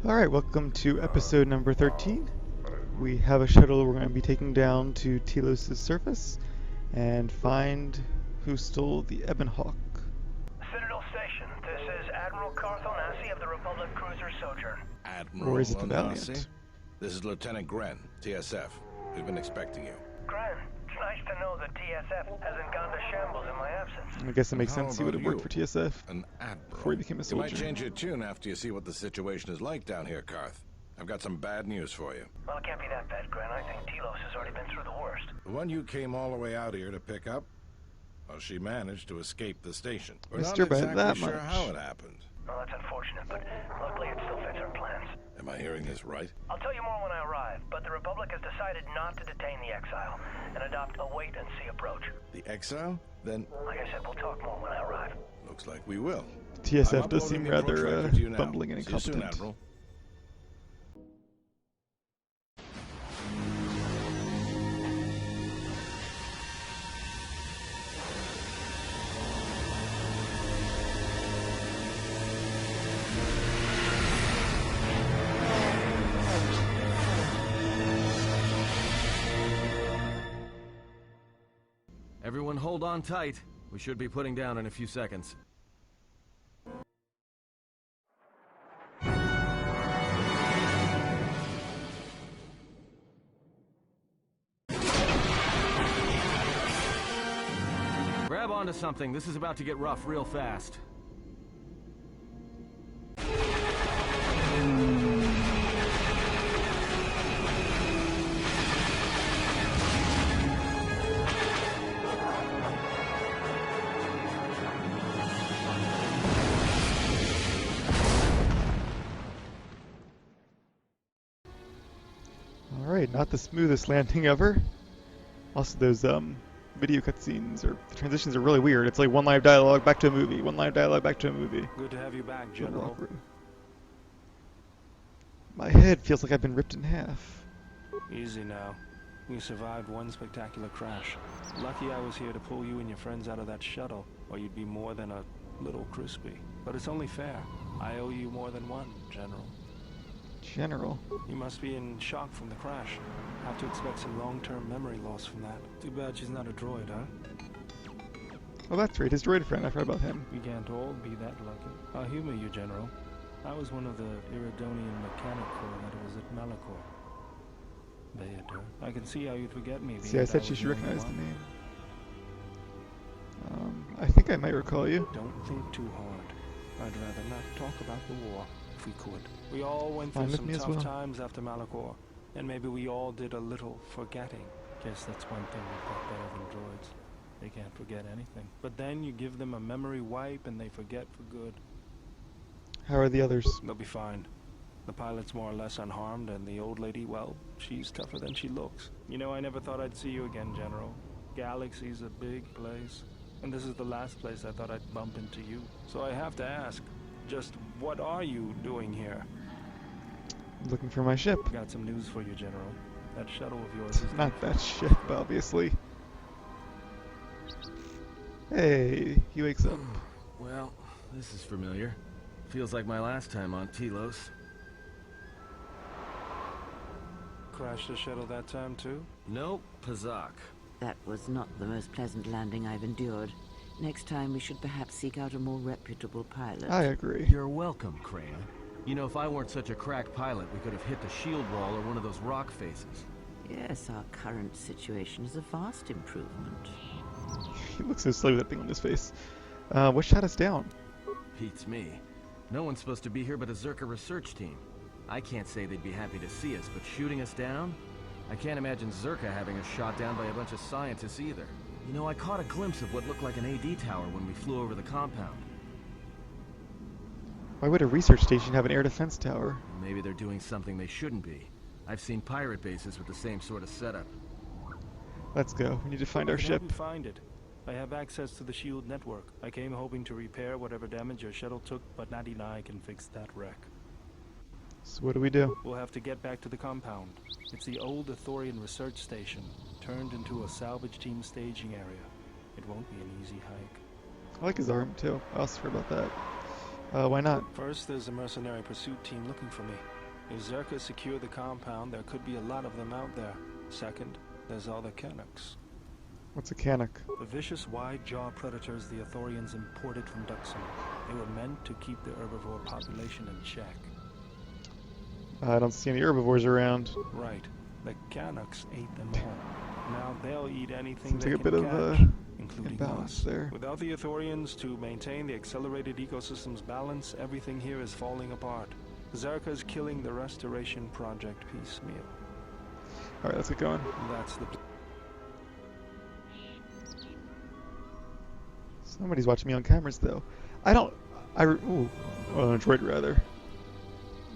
Alright, welcome to episode number 13. We have a shuttle we're going to be taking down to Telos' surface and find who stole the Ebon Hawk. Citadel Station, this is Admiral KotOR of the Republic Cruiser Sojourn. Admiral Or is it the Onasi? Valiant? This is Lieutenant Gren, TSF. We've been expecting you. Gren, it's nice to know that TSF hasn't gone to shambles in my absence. I guess it makes How sense he would have about worked you? for TSF An admiral. before he became a You might soldier. change your tune after you see what the situation is like down here, Karth. I've got some bad news for you. Well, it can't be that bad, Gren. I think Telos has already been through the worst. The one you came all the way out here to pick up, well, she managed to escape the station. We're Missed not her by exactly that sure much. how it happened. Well, that's unfortunate, but luckily it still fits our plans. Am I hearing this right? I'll tell you more when I arrive, but the Republic has decided not to detain the exile and adopt a wait-and-see approach. The exile? Then Like I said, we'll talk more when I arrive. looks like we will. TSF I'm does uploading seem the approach rather record to you now. bumbling and See you soon, incompetent. Admiral. Everyone hold on tight. We should be putting down in a few seconds. Grab onto something. This is about to get rough real fast. Alright, not the smoothest landing ever. Also, those video cutscenes or the transitions are really weird. It's like one line of dialogue back to a movie, one line of dialogue back to a movie. Good to have you back, Little General. awkward. My head feels like I've been ripped in half. Easy now. You survived one spectacular crash. Lucky I was here to pull you and your friends out of that shuttle, or you'd be more than a little crispy. But it's only fair. I owe you more than one, General. General. You must be in shock from the crash. Have to expect some long-term memory loss from that. Too bad she's not a droid, huh? Oh, that's right, his droid friend. I forgot about him. We can't all be that lucky. I'll humor you, General. I was one of the Iridonian mechanic corps that was at Malachor. Theodore. I can see how you'd forget me. See, I because said she was should the only recognize the one. name. I think I might recall you. Don't think too hard. I'd rather not talk about the war, if we could. We all went Fine through with some me as tough well. times after Malachor, and maybe we all did a little forgetting. Guess that's one thing we've got better than droids. They can't forget anything. But then you give them a memory wipe and they forget for good. How are the others? They'll be fine. The pilot's more or less unharmed, and the old lady, well, she's tougher than she looks. You know, I never thought I'd see you again, General. Galaxy's a big place, and this is the last place I thought I'd bump into you. So I have to ask, just what are you doing here? Looking for my ship. Got some news for you, General. That shuttle of yours It's is not that ship, obviously. Hey, he wakes up. Well, this is familiar. Feels like my last time on Telos. crashed the shuttle that time too? Nope, Pazak. That was not the most pleasant landing I've endured. Next time we should perhaps seek out a more reputable pilot. I agree. You're welcome, Crane. You know, if I weren't such a crack pilot, we could have hit the shield wall or one of those rock faces. Yes, our current situation is a vast improvement. He looks so silly with that thing on his face. What shot us down? Beats me. No one's supposed to be here but a Zerka research team. I can't say they'd be happy to see us, but shooting us down? I can't imagine Zerka having us shot down by a bunch of scientists either. You know, I caught a glimpse of what looked like an AD tower when we flew over the compound. Why would a research station have an air defense tower? Maybe they're doing something they shouldn't be. I've seen pirate bases with the same sort of setup. Let's go. We need to find our I can ship. help you find it. I have access to the shield network. I came hoping to repair whatever damage your shuttle took, but Natty and I can fix that wreck. So what do we do? We'll have to get back to the compound. It's the old Athorian research station, turned into a salvage team staging area. It won't be an easy hike. I like his arm too. I also heard about that. Why not? First, there's a mercenary pursuit team looking for me. If Zerka secure the compound, there could be a lot of them out there. Second, there's all the Canucks. What's a Canuck? The vicious wide-jaw predators the Ithorians imported from Duxon. They were meant to keep the herbivore population in check. I don't see any herbivores around. Right. The Canucks ate them all. Now they'll eat anything Seems they like a can bit catch, of including imbalance us. there. Without the Ithorians to maintain the accelerated ecosystem's balance, everything here is falling apart. Zerka's killing the restoration project piecemeal. Alright, let's get going. That's the... Somebody's watching me on cameras, though. Ooh, droid rather.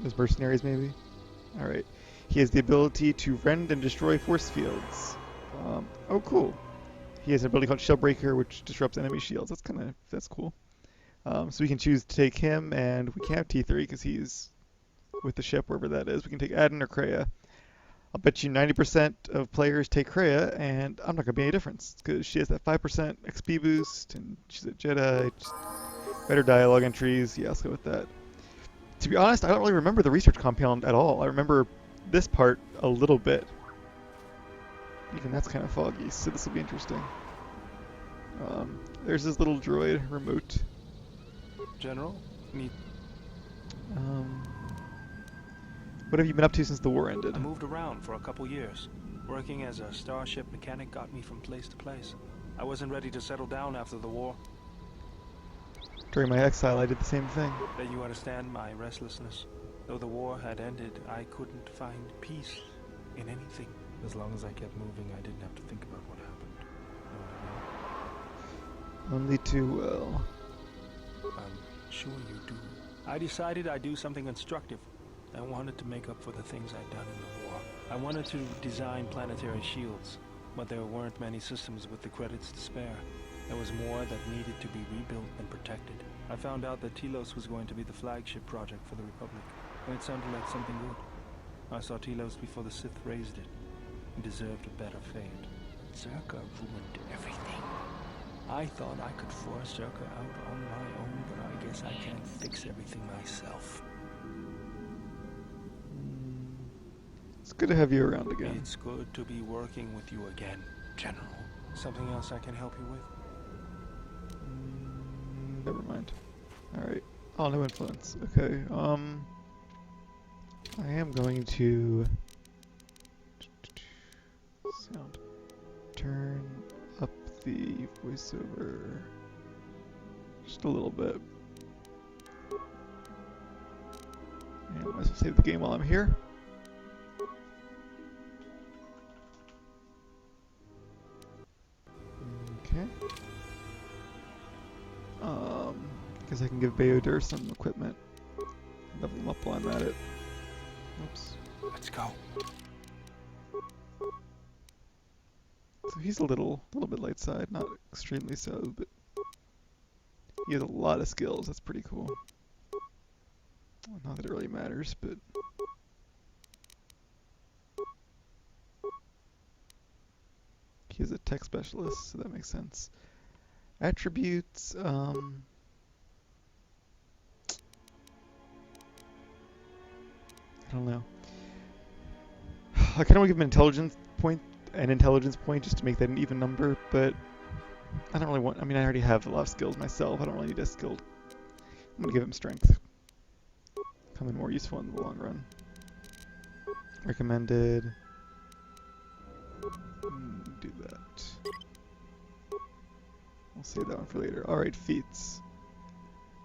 Those mercenaries, maybe? Alright. He has the ability to rend and destroy force fields. Oh, cool. He has an ability called Shellbreaker, which disrupts enemy shields. That's cool. So we can choose to take him, and we can't have T3 because he's with the ship, wherever that is. We can take Adden or Kreia. I'll bet you 90% of players take Kreia, and I'm not going to be any difference because she has that 5% XP boost, and she's a Jedi. Just better dialogue entries. Yeah, let's go with that. To be honest, I don't really remember the research compound at all. I remember this part a little bit. Even that's kind of foggy, so this will be interesting. There's this little droid remote. General? What have you been up to since the war ended? I moved around for a couple years. Working as a starship mechanic got me from place to place. I wasn't ready to settle down after the war. During my exile, I did the same thing. Bet you understand my restlessness. Though the war had ended, I couldn't find peace in anything. As long as I kept moving, I didn't have to think about what happened. Know what Only too well. I mean? I'm sure you do. I decided I'd do something constructive. I wanted to make up for the things I'd done in the war. I wanted to design planetary shields, but there weren't many systems with the credits to spare. There was more that needed to be rebuilt and protected. I found out that Telos was going to be the flagship project for the Republic, and it sounded like something good. I saw Telos before the Sith raised it. It deserved a better fate. Zerka ruined everything. I thought I could force Zerka out on my own, but I guess I can't fix everything myself. It's good to have you around again. It's good to be working with you again, General. Something else I can help you with? Never mind. Alright. Oh, no influence. Okay, I am going to... Sound. Turn up the voiceover just a little bit. And I might as well save the game while I'm here. Okay. Guess I can give Bayodur some equipment. Level him up while I'm at it. Oops. Let's go. So he's a little bit light side, not extremely so, but he has a lot of skills. That's pretty cool. Well, not that it really matters, but he is a tech specialist, so that makes sense. Attributes, I don't know. I kind of want to give him an intelligence point just to make that an even number, but I don't really want, I mean, I already have a lot of skills myself. I don't really need a skill. I'm going to give him strength. Come in more useful in the long run. Recommended. Do that. We'll save that one for later. Alright, feats.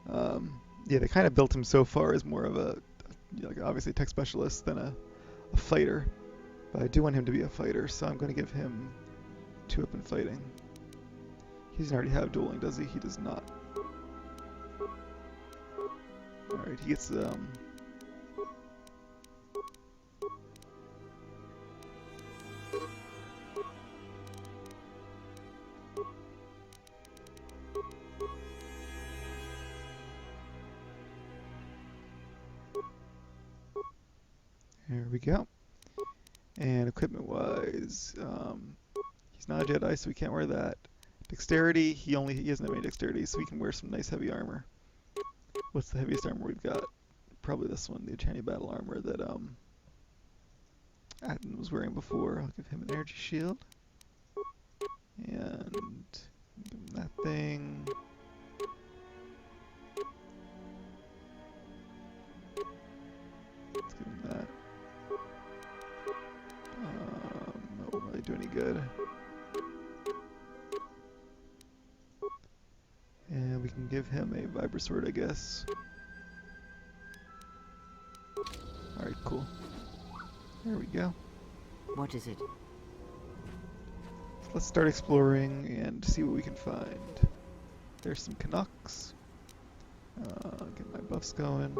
Yeah, they kind of built him so far as more of a, like, obviously a tech specialist than a fighter. But I do want him to be a fighter, so I'm going to give him 2-weapon fighting. He doesn't already have dueling, does he? He does not. Alright, he gets, There we go. And equipment-wise, he's not a Jedi, so we can't wear that. Dexterity, he doesn't have any dexterity, so we can wear some nice heavy armor. What's the heaviest armor we've got? Probably this one, the Eternia battle armor that Atten was wearing before. I'll give him an energy shield. And give him that thing. Let's give him that. That won't really do any good. And we can give him a Vibrasword, I guess. Alright, cool. There we go. What is it? So let's start exploring and see what we can find. There's some Canucks. Get my buffs going.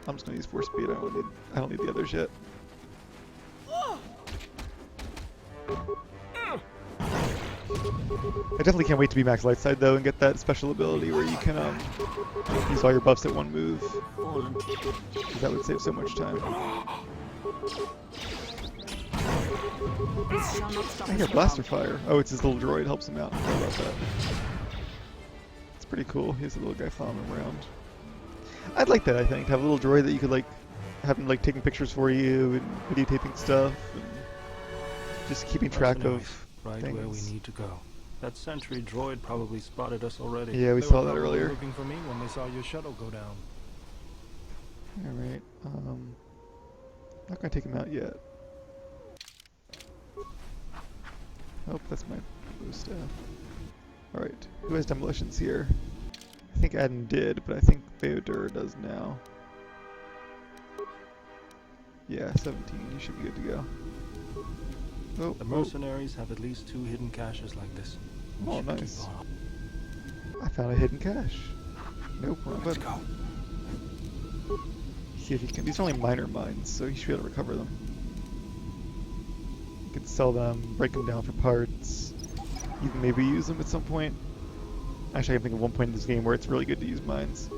I'm just gonna use force speed. I don't need the others yet. I definitely can't wait to be max light side though and get that special ability where you can use all your buffs at one move. Because that would save so much time. I hear blaster fire. Oh, it's his little droid helps him out. How about that? It's pretty cool. He has a little guy following him around. I'd like that, I think, to have a little droid that you could like have him like taking pictures for you and videotaping stuff and just keeping track of right things. Where we need to go. That sentry droid probably spotted us already. Yeah, we They saw were that probably earlier. looking for me when they saw your shuttle go down. Alright, not gonna take him out yet. Oh, that's my blue staff. Alright, who has demolitions here? I think Aden did, but I think Theodore does now. Yeah, 17, you should be good to go. Oh, The mercenaries have at least 2 hidden caches like this. We Oh, should nice. keep on. I found a hidden cache. Nope, wrong Let's button. go. See if he can. These are only minor mines, so he should be able to recover them. You can sell them, break them down for parts, even maybe use them at some point. Actually, I can think of one point in this game where it's really good to use mines.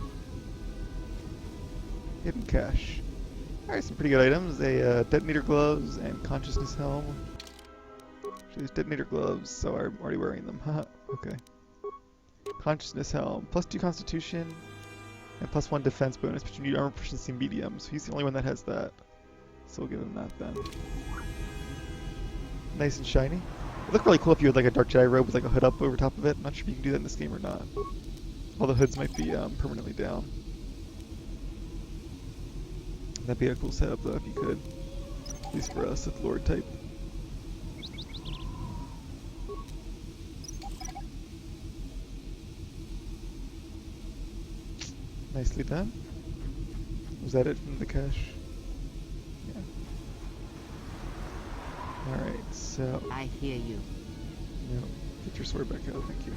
Hidden cache. Alright, some pretty good items. A detonator gloves and consciousness helm. Actually, there's detonator gloves, so I'm already wearing them. Haha, okay. Consciousness helm. +2 constitution and +1 defense bonus, but you need armor proficiency medium, so he's the only one that has that. So we'll give him that then. Nice and shiny. It'd look really cool if you had like a Dark Jedi robe with like a hood up over top of it. I'm not sure if you can do that in this game or not. All the hoods might be permanently down. That'd be a cool setup though if you could. At least for us, Sith Lord type. Nicely done. Was that it from the cache? Yeah. Alright, so... I hear you. No, get your sword back out, thank you.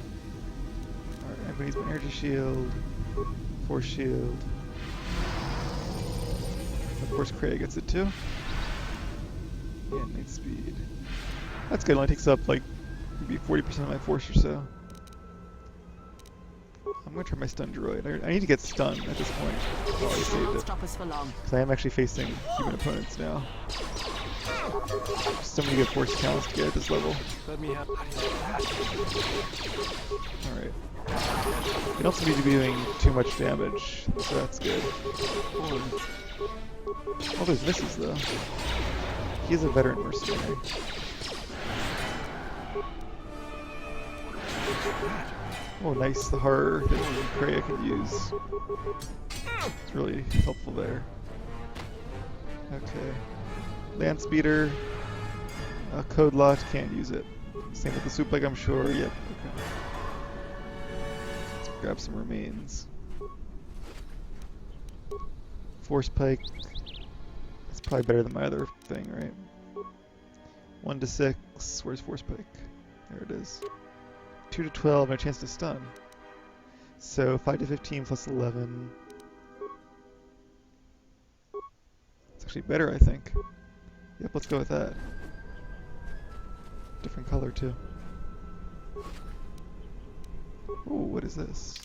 Alright, I'm gonna use my energy shield, force shield. Of course Craig gets it too. Yeah, night speed. That's good, it only takes up like maybe 40% of my force or so. I'm gonna try my stun droid. I need to get stunned at this point. Oh, I saved it. Stop us for long. Because I am actually facing human opponents now. So many good force counts to get at this level. Let me have. Alright. You don't seem to be doing too much damage, so that's good. Oh, there's misses though. He is a veteran mercenary. Oh, nice. The horror that Freya can use. It's really helpful there. Okay. Land speeder. Code locked, can't use it. Same with the soup leg, I'm sure. Yep. Okay. Let's grab some remains. Force pike. It's probably better than my other thing, right? 1 to 6. Where's force pike? There it is. 2 to 12 and a chance to stun. So 5 to 15 plus 11. It's actually better, I think. Yep, let's go with that. Different color too. Oh, what is this?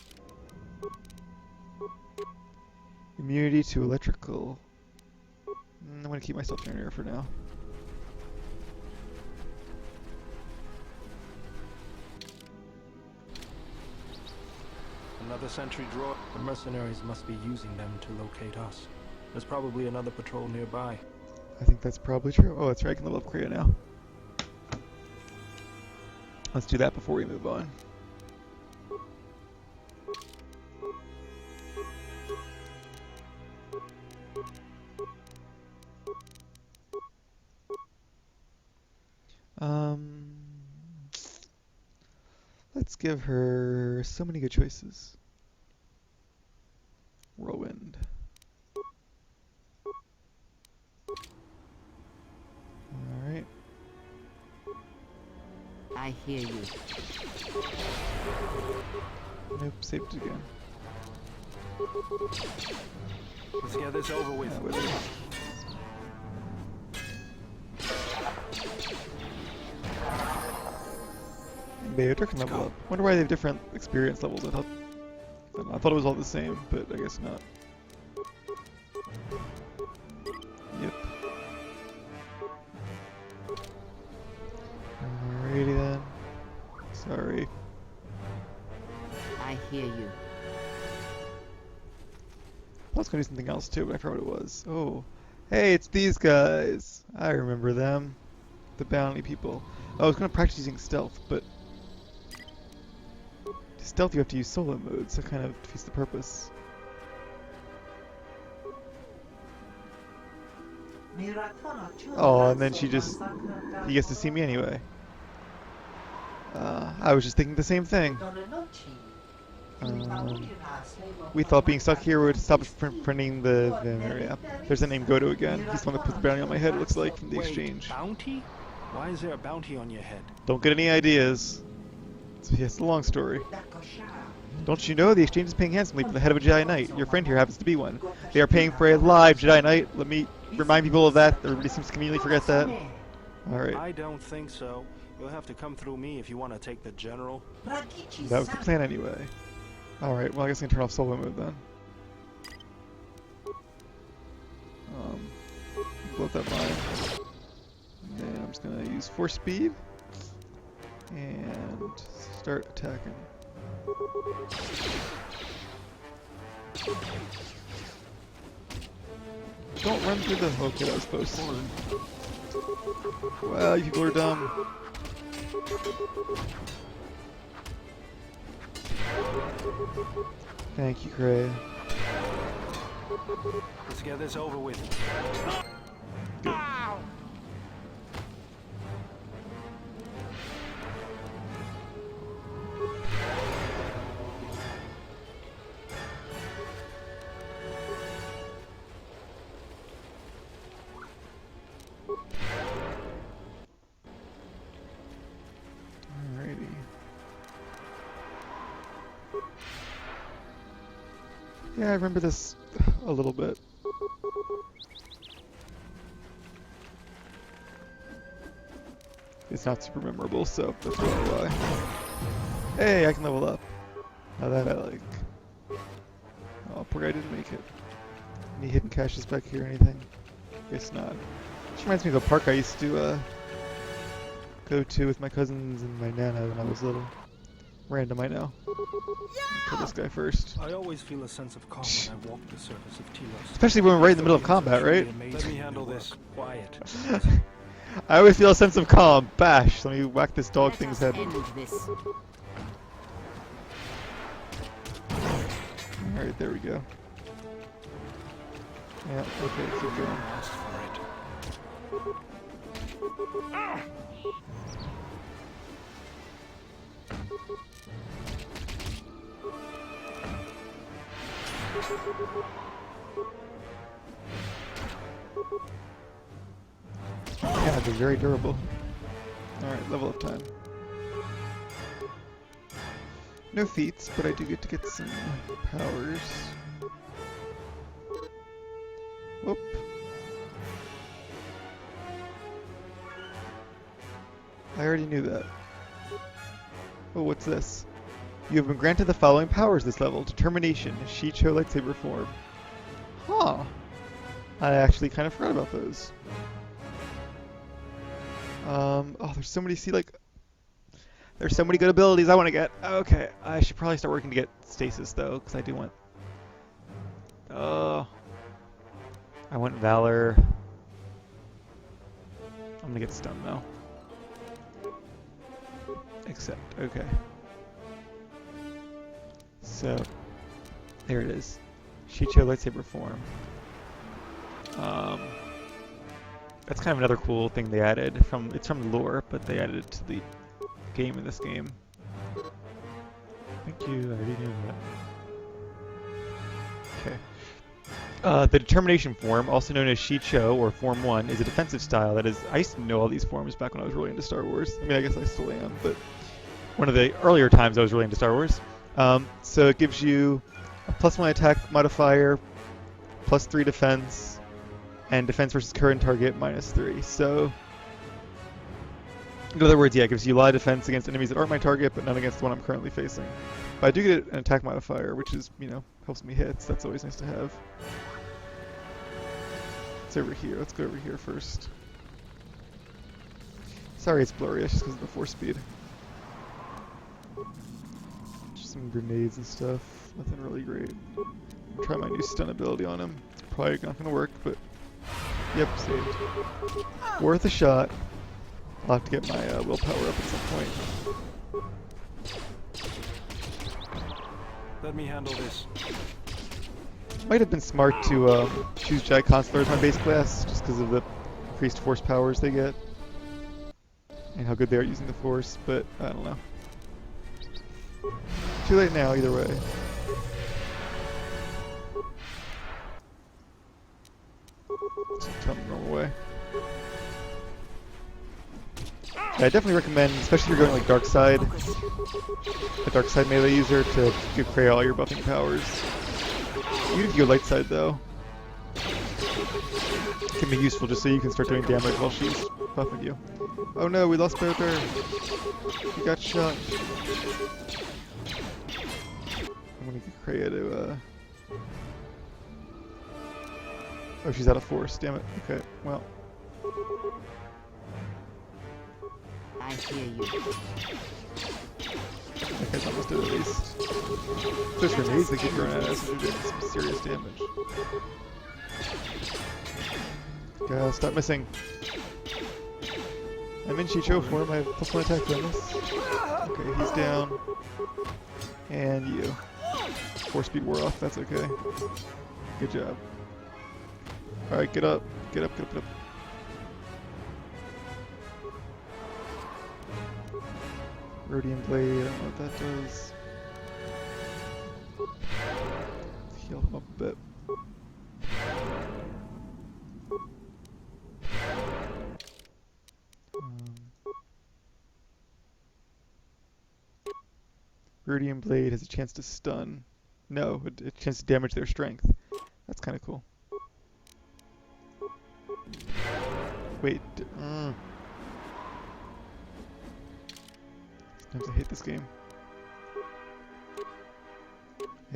Immunity to electrical. I'm gonna keep myself in here for now. another sentry droid. The mercenaries must be using them to locate us. There's probably another patrol nearby. I think that's probably true. Oh, that's right, I can level up Kreia now. Let's do that before we move on. Let's give her so many good choices. Whirlwind. Alright. I hear you. Nope, saved it again. Let's get this over with. With it. Vader can level up. Wonder why they have different experience levels. I thought it was all the same, but I guess not. Yep. Alrighty then. Sorry. I hear you. I was gonna do something else too, but I forgot what it was. Oh. Hey, it's these guys. I remember them. The bounty people. I was gonna practice using stealth, but to stealth you have to use solo mode, so it kind of defeats the purpose. Oh, and then he gets to see me anyway. I was just thinking the same thing. We thought being stuck here would stop us from printing the area. There's a name KotOR again. He's the one that put the bounty on my head, it looks like, from the exchange. Bounty? Why is there a bounty on your head? Don't get any ideas. It's a long story. Don't you know the exchange is paying handsomely for the head of a Jedi Knight? Your friend here happens to be one. They are paying for a live Jedi Knight. Let me remind people of that. Everybody seems to conveniently forget that. Alright. I don't think so. You'll have to come through me if you want to take the general. That was the plan anyway. Alright, well I guess I can turn off solo mode then. Blow up that mine. And then I'm just gonna use force speed. And start attacking. Don't run through the... Okay, that was close. Wow, you people are dumb. Thank you, Kreia. Let's get this over with. Good. Alrighty. Yeah, I remember this a little bit. It's not super memorable, so that's probably why. Hey, I can level up. Now that I like. Oh, poor guy didn't make it. Any hidden caches back here or anything? Guess not. This reminds me of a park I used to go to with my cousins and my nana when I was little. Random, I know. Kill this guy first. I always feel a sense of calm when I walk the surface of Telos. Especially when we're right in the middle of combat, right? Let me handle this. Quiet. I always feel a sense of calm. Bash! Let me whack this dog thing's head. Alright, there we go. Yeah, okay, keep going. Yeah, they're very durable. Alright, level up time. No feats, but I do get to get some powers. Whoop. I already knew that. Oh, what's this? You have been granted the following powers this level. Determination, Shicho lightsaber form. Huh. I actually kind of forgot about those. Oh, there's so many, see, like... There's so many good abilities I want to get. Okay, I should probably start working to get stasis though, because I do want. Oh, I want Valor. I'm gonna get stunned though. Accept. Okay. So there it is. Shicho lightsaber form. That's kind of another cool thing they added it's from lore, but they added it to the game in this game. Thank you, I already knew that. Okay. The determination form, also known as Shicho or Form 1, is a defensive style that is. I used to know all these forms back when I was really into Star Wars. I mean, I guess I still am, but one of the earlier times I was really into Star Wars. So it gives you a +1 attack modifier, +3 defense, and defense versus current target -3. So, in other words, yeah, it gives you a lot of defense against enemies that aren't my target, but not against the one I'm currently facing. But I do get an attack modifier, which is, helps me hit. So that's always nice to have. It's over here. Let's go over here first. Sorry it's blurry, it's just because of the force speed. Just some grenades and stuff. Nothing really great. Try my new stun ability on him. It's probably not going to work, but yep, saved. Worth a shot. I'll have to get my willpower up at some point. Let me handle this. Might have been smart to choose Jedi Consular as my base class, just because of the increased force powers they get. And how good they are using the force, but I don't know. Too late now, either way. Just tell them the normal way. Yeah, I definitely recommend, especially if you're going like dark side, a dark side melee user, to give Kreia all your buffing powers. Even if you go light side though, it can be useful just so you can start doing damage while she's buffing you. Oh no, we lost Boker. He got shot. I'm gonna get Kreia to oh, she's out of force, damn it. Okay, well. I hear you. That guy's almost dead at least. Those grenades that keep throwing at us are doing some serious damage. God, stop missing. I'm in Shicho form, I have +1 attack bonus. Okay, he's down. And you. Force speed wore off, that's okay. Good job. Alright, get up. Get up, get up, get up. Rhodium Blade, I don't know what that does. Heal him up a bit. Rhodium Blade has a chance to stun. No, a chance to damage their strength. That's kind of cool. Wait. Sometimes I hate this game.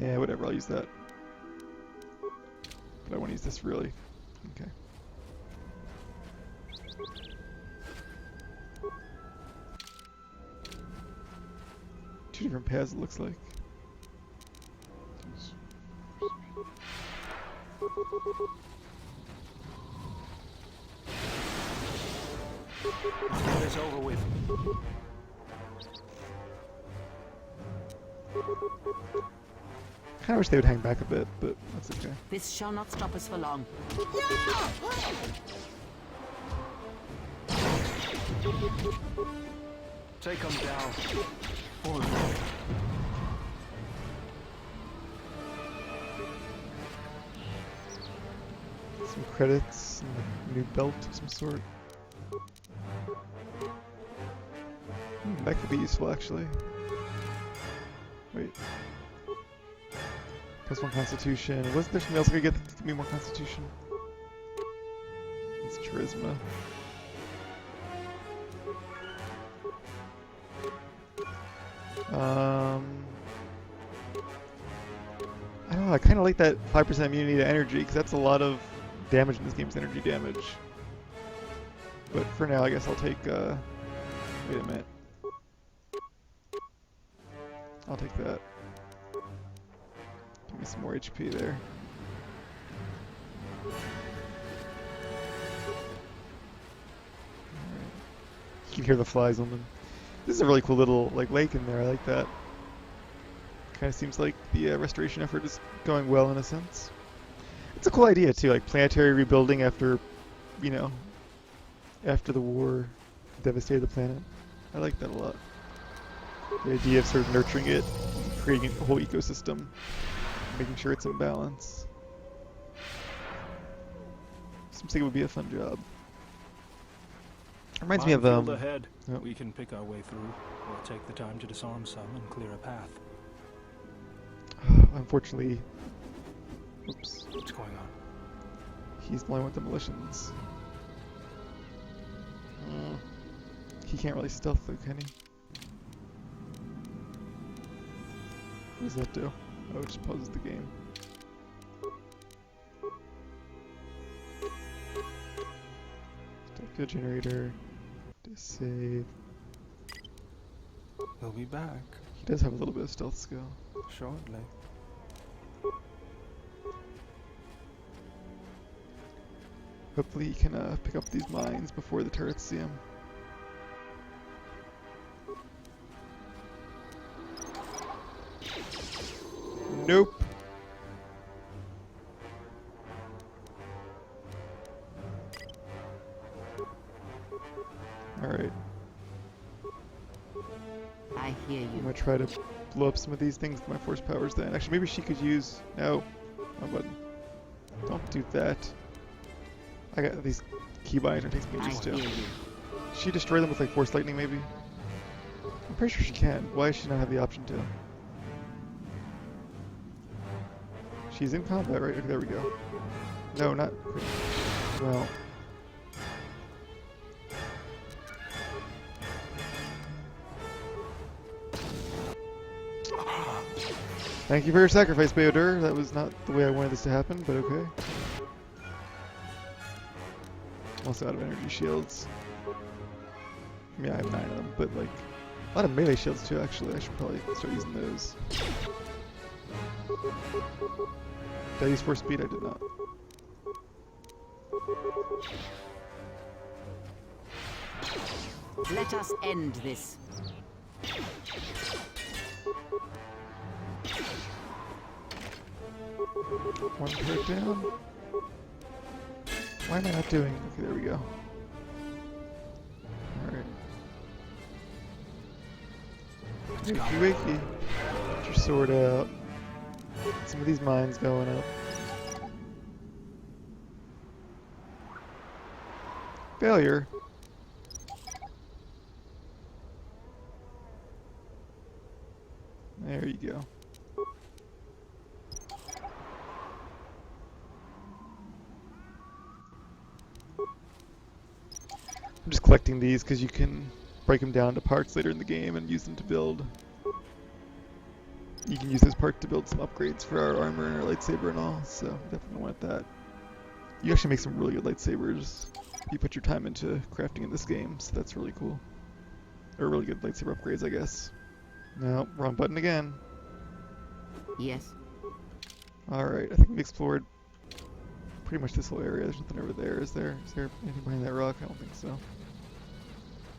Yeah, whatever, I'll use that. But I want to use this really. Okay. Two different paths, it looks like. Get this over with. Kinda wish they would hang back a bit, but that's okay. This shall not stop us for long. Take them down. Some credits, and a new belt of some sort. That could be useful actually. Wait. +1 Constitution. Wasn't there something else I could get that could give me more Constitution? It's Charisma. I don't know, I kind of like that 5% immunity to energy, because that's a lot of damage in this game's energy damage. But for now, I guess I'll take, wait a minute. I'll take that. Give me some more HP there. Alright. You can hear the flies on them. This is a really cool little like lake in there. I like that. Kind of seems like the restoration effort is going well in a sense. It's a cool idea too, like planetary rebuilding after, you know, after the war devastated the planet. I like that a lot. The idea of sort of nurturing it, creating a whole ecosystem, making sure it's in balance. Seems like it would be a fun job. Reminds me of Minefield ahead. Oh. We can pick our way through, or take the time to disarm some and clear a path. Unfortunately, oops, What's going on? he's the only one with demolitions. He can't really stealth though, can he? What does that do? Oh, it just pauses the game. Stealth field generator. Save. We'll be back He does have a little bit of stealth skill. shortly. Hopefully he can pick up these mines before the turrets see him. Nope. Alright, I hear I'm you. gonna try to blow up some of these things with my force powers then. Actually, maybe she could use... No. Wrong button. Don't do that. I got these keybinds are taking I pages hear too. you. She destroy them with like force lightning maybe? I'm pretty sure she can. Why does she not have the option to? She's in combat, right? Okay, there we go. No, not... Well... Thank you for your sacrifice, Beodur. That was not the way I wanted this to happen, but okay. I'm also out of energy shields. I mean, I have 9 of them, but like... A lot of melee shields too, actually. I should probably start using those. Did I use force speed? I did not. Let us end this. One turret down. Why am I not doing? Okay, there we go. Alright. Wakey wakey. Get your sword out. Get some of these mines going up. Failure. There you go. I'm just collecting these because you can break them down to parts later in the game and use them to build. You can use those parts to build some upgrades for our armor and our lightsaber and all, so definitely want that. You actually make some really good lightsabers if you put your time into crafting in this game, so that's really cool. Or really good lightsaber upgrades, I guess. No, wrong button again. Yes. Alright, I think we've explored pretty much this whole area. There's nothing over there, is there? Is there anything behind that rock? I don't think so.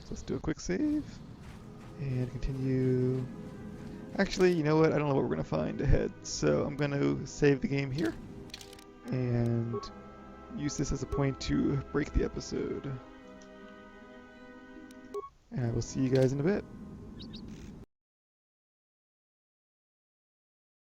So let's do a quick save. And continue. Actually, you know what? I don't know what we're going to find ahead. So I'm going to save the game here. And use this as a point to break the episode. And I will see you guys in a bit.